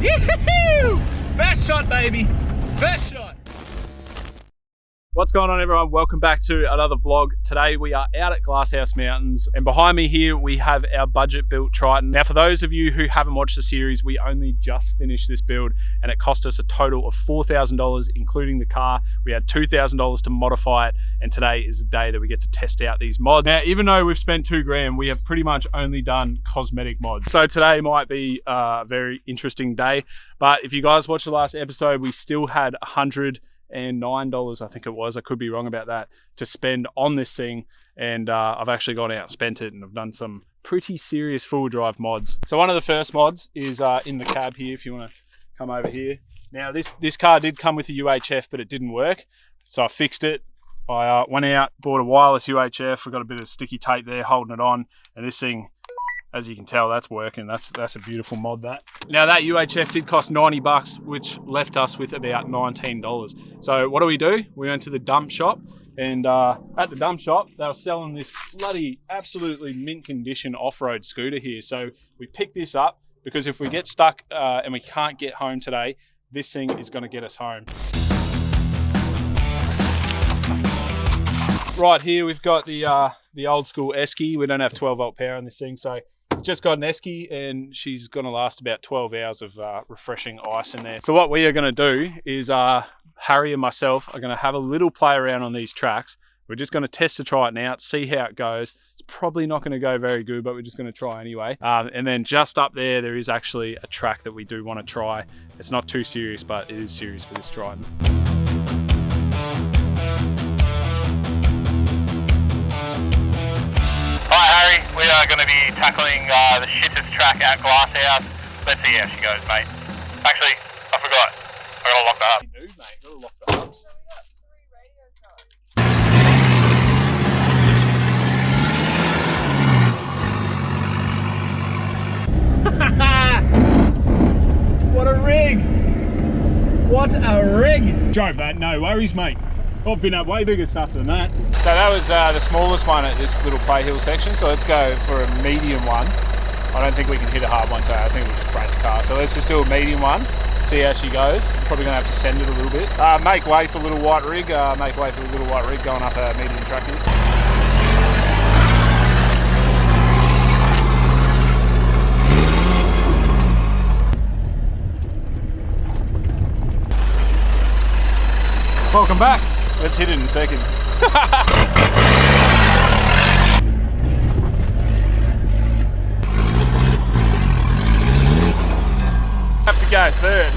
Yee-hoo! First shot, baby. First shot. What's going on, everyone? Welcome back to another vlog. Today we are out at Glasshouse Mountains, and behind me here we have our budget built Triton. Now, for those of you who haven't watched the series, we only just finished this build and it cost us a total of $4,000 including the car. We had $2,000 to modify it, and today is the day that we get to test out these mods. Now, even though we've spent $2,000, we have pretty much only done cosmetic mods. So today might be a very interesting day, but if you guys watched the last episode, we still had $109, I think it was, I could be wrong about that, to spend on this thing, and I've actually gone out and spent it, and I've done some pretty serious full drive mods. So one of the first mods is in the cab here, if you want to come over here. Now this car did come with a UHF, but it didn't work, so I fixed it. I went out, bought a wireless UHF, we've got a bit of sticky tape there holding it on, and this thing, as you can tell, that's working. That's a beautiful mod, that. Now that UHF did cost 90 bucks, which left us with about $19. So what do? We went to the dump shop, and at the dump shop, they were selling this bloody, absolutely mint condition off-road scooter here. So we picked this up because if we get stuck and we can't get home today, this thing is gonna get us home. Right here, we've got the old school Esky. We don't have 12 volt power on this thing, so just got an Esky, and she's going to last about 12 hours of refreshing ice in there. So what we are going to do is Harry and myself are going to have a little play around on these tracks. We're just going to test the Triton out, see how it goes. It's probably not going to go very good, but we're just going to try anyway. And then just up there is actually a track that we do want to try. It's not too serious, but it is serious for this Triton. Hi Harry, we are going to be tackling the shittest track at Glasshouse. Let's see how she goes, mate. Actually, I forgot. I gotta lock the hub. You knew, mate. Gotta lock the hubs. What a rig! What a rig! Drove that, no worries, mate. I've been up way bigger stuff than that. So that was the smallest one at this little play hill section. So let's go for a medium one. I don't think we can hit a hard one today. I think we'll just break the car. So let's just do a medium one, see how she goes. Probably gonna have to send it a little bit. Make way for little white rig. Make way for the little white rig going up a medium track here. Welcome back. Let's hit it in a second. Have to go third.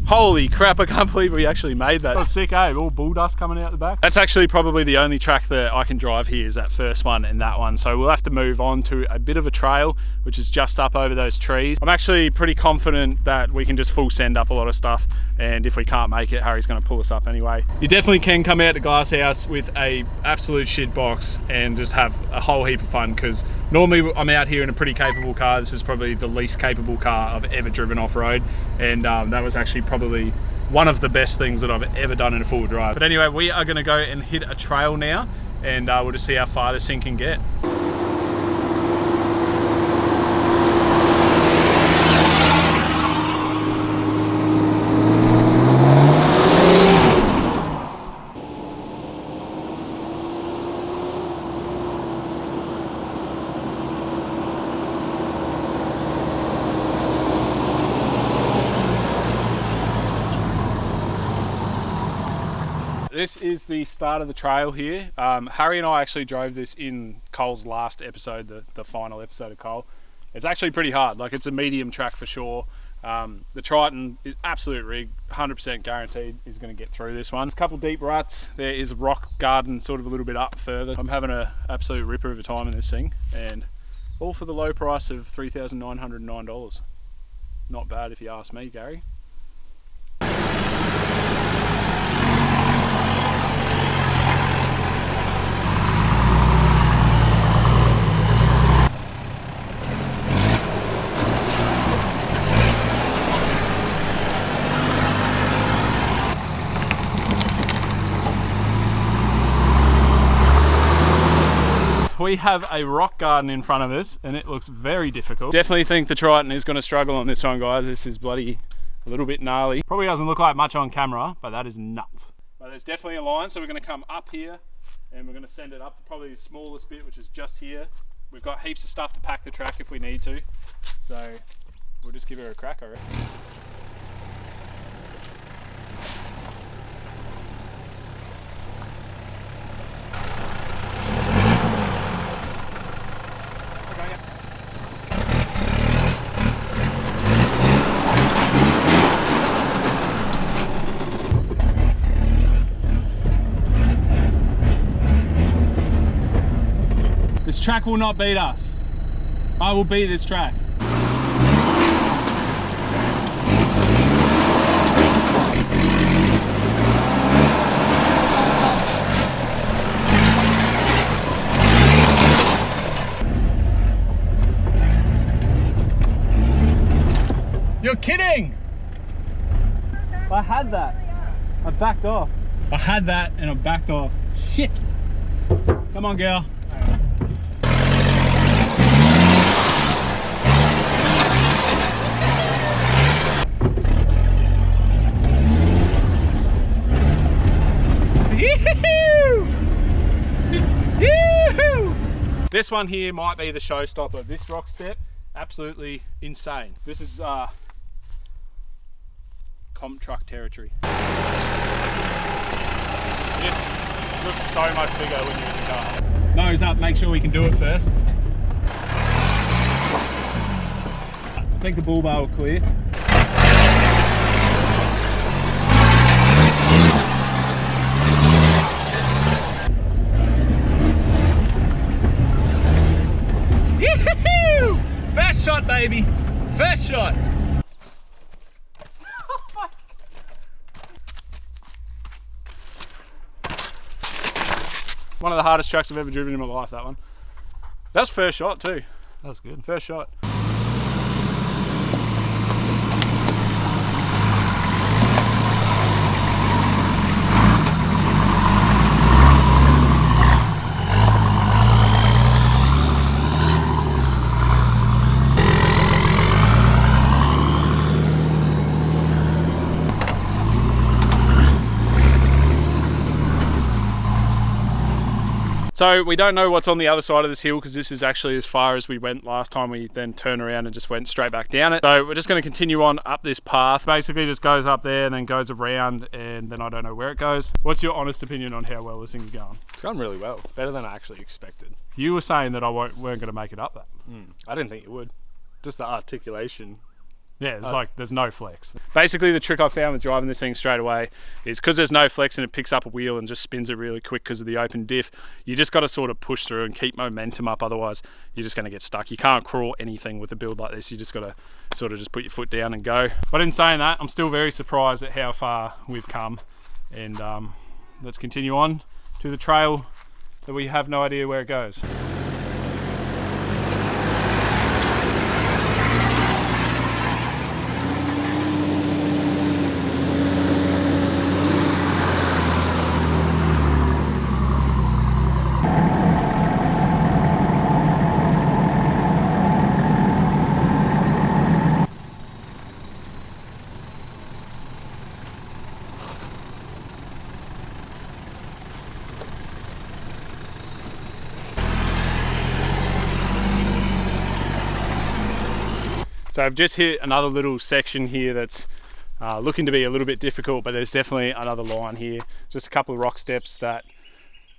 Holy crap, I can't believe we actually made that. That was sick, eh? All bull dust coming out the back. That's actually probably the only track that I can drive here is that first one and that one. So we'll have to move on to a bit of a trail, which is just up over those trees. I'm actually pretty confident that we can just full send up a lot of stuff. And if we can't make it, Harry's gonna pull us up anyway. You definitely can come out to Glasshouse with a absolute shit box and just have a whole heap of fun, because normally I'm out here in a pretty capable car. This is probably the least capable car I've ever driven off-road. And that was actually probably one of the best things that I've ever done in a full drive. But anyway, we are gonna go and hit a trail now, and we'll just see how far this thing can get. This is the start of the trail here. Harry and I actually drove this in Cole's last episode, the final episode of Cole. It's actually pretty hard. Like, it's a medium track for sure. The Triton is absolute rig, 100% guaranteed is going to get through this one. There's a couple deep ruts. There is a rock garden sort of a little bit up further. I'm having an absolute ripper of a time in this thing, and all for the low price of $3,909. Not bad if you ask me, Gary. we have a rock garden in front of us and it looks very difficult. Definitely think the Triton is going to struggle on this one, guys. This is bloody a little bit gnarly. Probably doesn't look like much on camera, but that is nuts. But there's definitely a line, so we're going to come up here and we're going to send it up to probably the smallest bit, which is just here. We've got heaps of stuff to pack the track if we need to, so we'll just give her a crack, I reckon. This track will not beat us. I will beat this track. You're kidding! I had that. I backed off. I had that and I backed off. Shit! Come on, girl. This one here might be the showstopper. This rock step, absolutely insane. This is comp truck territory. This looks so much bigger when you're in the car. Nose up, make sure we can do it first. I think the bull bar will clear. First shot, baby. First shot. One of the hardest tracks I've ever driven in my life, that one. That was first shot too. That was good. First shot. So we don't know what's on the other side of this hill because this is actually as far as we went last time. We then turned around and just went straight back down it. So we're just going to continue on up this path. Basically just goes up there and then goes around and then I don't know where it goes. What's your honest opinion on how well this thing's going? It's gone really well. Better than I actually expected. You were saying that I weren't going to make it up that. I didn't think it would. Just the articulation. Yeah, it's like there's no flex. Basically the trick I found with driving this thing straight away is because there's no flex and it picks up a wheel and just spins it really quick because of the open diff, you just got to sort of push through and keep momentum up, otherwise you're just going to get stuck. You can't crawl anything with a build like this, you just got to sort of just put your foot down and go. But in saying that, I'm still very surprised at how far we've come, and let's continue on to the trail that we have no idea where it goes. So I've just hit another little section here that's looking to be a little bit difficult, but there's definitely another line here. Just a couple of rock steps that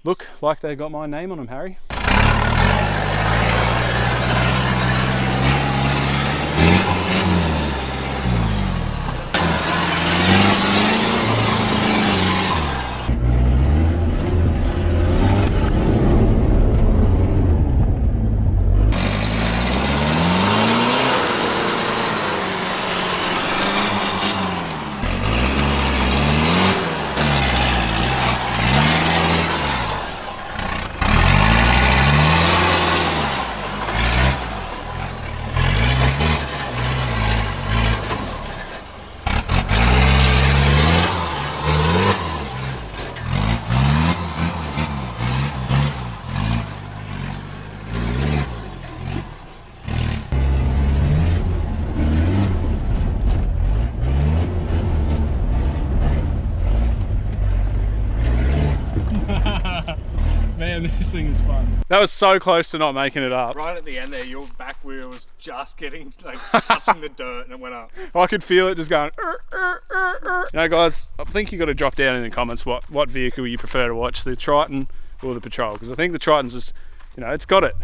look like they got my name on them, Harry. Man, this thing is fun. That was so close to not making it up. Right at the end there, your back wheel was just getting, like, touching the dirt and it went up. I could feel it just going, You know, guys, I think you got to drop down in the comments what vehicle you prefer to watch, the Triton or the Patrol, because I think the Triton's just, you know, it's got it.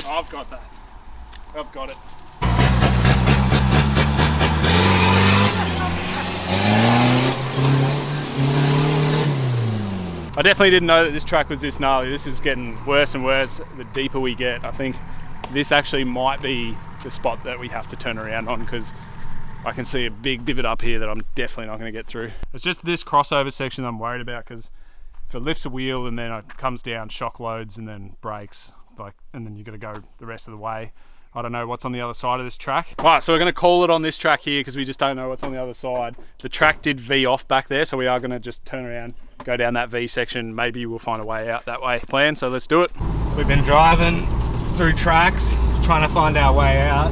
I've got that. I've got it. I definitely didn't know that this track was this gnarly. This is getting worse and worse the deeper we get. I think this actually might be the spot that we have to turn around on, because I can see a big divot up here that I'm definitely not going to get through. It's just this crossover section I'm worried about, because if it lifts a wheel and then it comes down, shock loads and then brakes, and then you got to go the rest of the way. I don't know what's on the other side of this track. Right, so we're going to call it on this track here because we just don't know what's on the other side. The track did V off back there, so we are going to just turn around, go down that V section. Maybe we'll find a way out that way. Plan, so let's do it. We've been driving through tracks, trying to find our way out.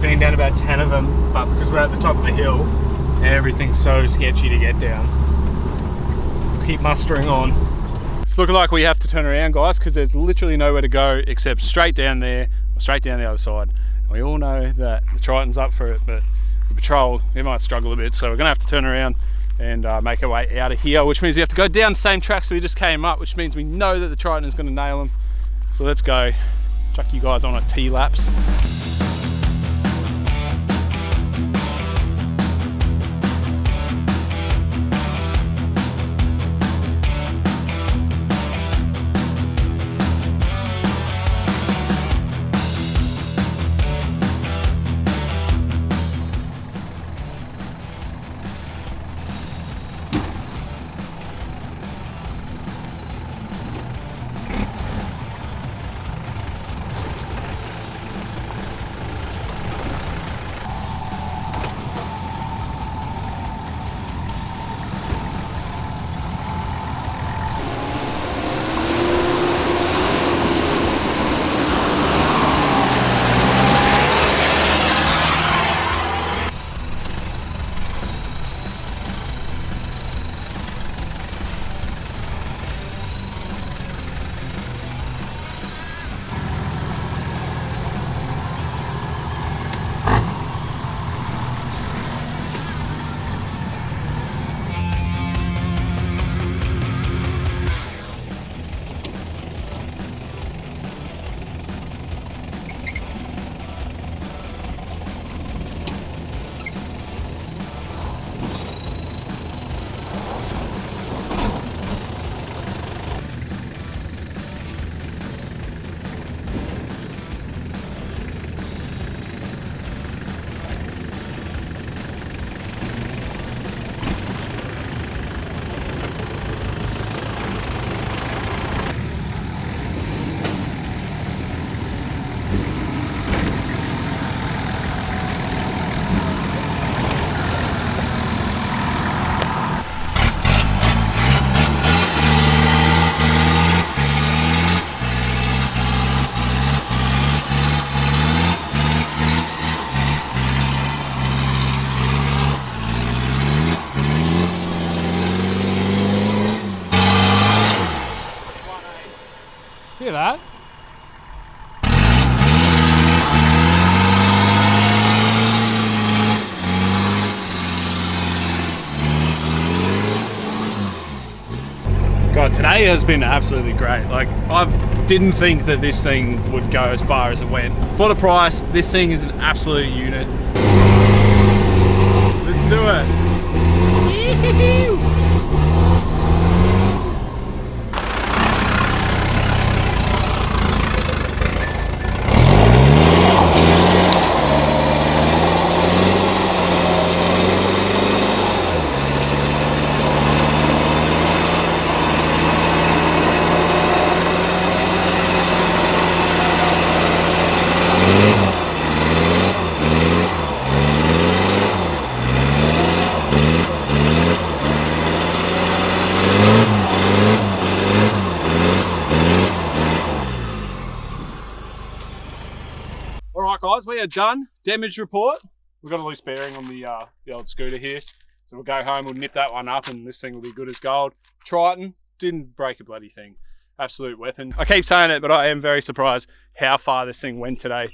Been down about 10 of them, but because we're at the top of the hill, everything's so sketchy to get down. We'll keep mustering on. It's looking like we have to turn around, guys, because there's literally nowhere to go except straight down there, or straight down the other side. And we all know that the Triton's up for it, but the Patrol, it might struggle a bit, so we're gonna have to turn around and make our way out of here, which means we have to go down the same tracks we just came up, which means we know that the Triton is gonna nail them. So let's go, chuck you guys on a T-laps. Hear that? God, today has been absolutely great. Like, I didn't think that this thing would go as far as it went. For the price, this thing is an absolute unit. Let's do it. guys, we are done. Damage report. We've got a loose bearing on the old scooter here. So we'll go home, we'll nip that one up and this thing will be good as gold. Triton, didn't break a bloody thing. Absolute weapon. I keep saying it, but I am very surprised how far this thing went today.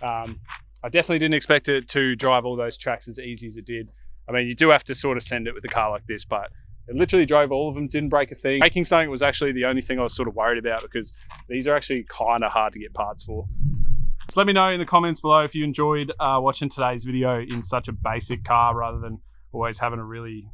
I definitely didn't expect it to drive all those tracks as easy as it did. I mean, you do have to sort of send it with a car like this, but it literally drove all of them, didn't break a thing. Making something was actually the only thing I was sort of worried about because these are actually kind of hard to get parts for. So let me know in the comments below if you enjoyed watching today's video in such a basic car rather than always having a really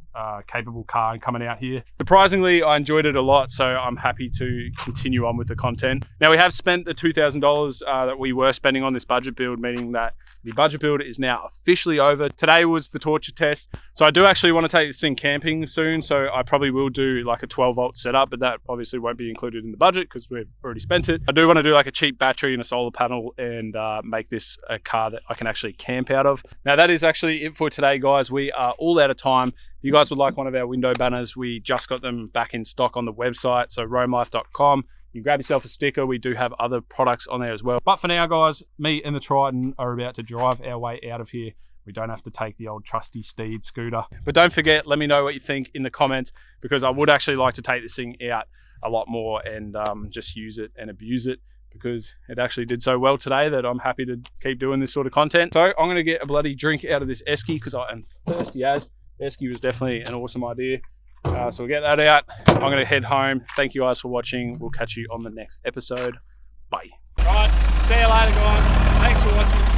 capable car and coming out here. Surprisingly, I enjoyed it a lot, so I'm happy to continue on with the content. Now, we have spent the $2,000 that we were spending on this budget build, meaning that the budget build is now officially over. Today was the torture test. So I do actually want to take this thing camping soon, so I probably will do like a 12-volt setup, but that obviously won't be included in the budget because we've already spent it. I do want to do like a cheap battery and a solar panel and make this a car that I can actually camp out of. Now, that is actually it for today, guys. We are all out of time. If you guys would like one of our window banners, we just got them back in stock on the website, so roamlife.com. You grab yourself a sticker. We do have other products on there as well. But for now, guys, me and the Triton are about to drive our way out of here. We don't have to take the old trusty Steed scooter. But don't forget, let me know what you think in the comments, because I would actually like to take this thing out a lot more and just use it and abuse it, because it actually did so well today that I'm happy to keep doing this sort of content. So I'm going to get a bloody drink out of this esky because I am thirsty as. Esky was definitely an awesome idea. So we'll get that out. I'm going to head home. Thank you guys for watching. We'll catch you on the next episode. Bye. All right. See you later, guys. Thanks for watching.